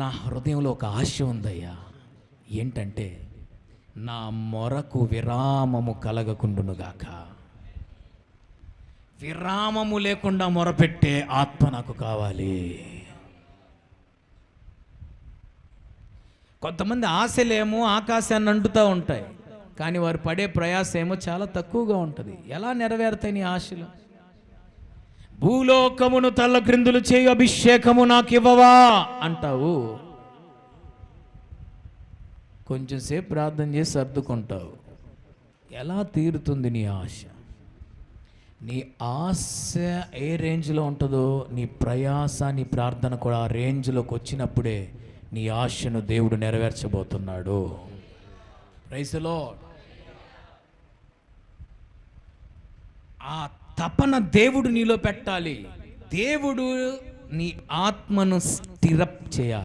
నా హృదయంలో ఒక ఆశ ఉందయ్యా. ఏంటంటే నా మొరకు విరామము కలగకుండునుగాక. విరామము లేకుండా మొరపెట్టే ఆత్మ నాకు కావాలి. కొంతమంది ఆశలేమో ఆకాశాన్ని అంటుతూ ఉంటాయి, కానీ వారు పడే ప్రయాస ఏమో చాలా తక్కువగా ఉంటుంది. ఎలా నెరవేరుతాయి నీ ఆశలు? భూలోకమును తల్లక్రిందులు చేయు అభిషేకము నాకు ఇవ్వవా అంటావు, కొంచెం సేపు ప్రార్థన చేసి సర్దుకుంటావు. ఎలా తీరుతుంది నీ ఆశ? నీ ఆశ ఏ రేంజ్లో ఉంటుందో నీ ప్రయాస, నీ ప్రార్థన కూడా ఆ రేంజ్లోకి వచ్చినప్పుడే నీ ఆశను దేవుడు నెరవేర్చబోతున్నాడు. Praise the lord. ఆ తపన దేవుడు నీలో పెట్టాలి. దేవుడు నీ ఆత్మను స్థిరప్ చేయాలి.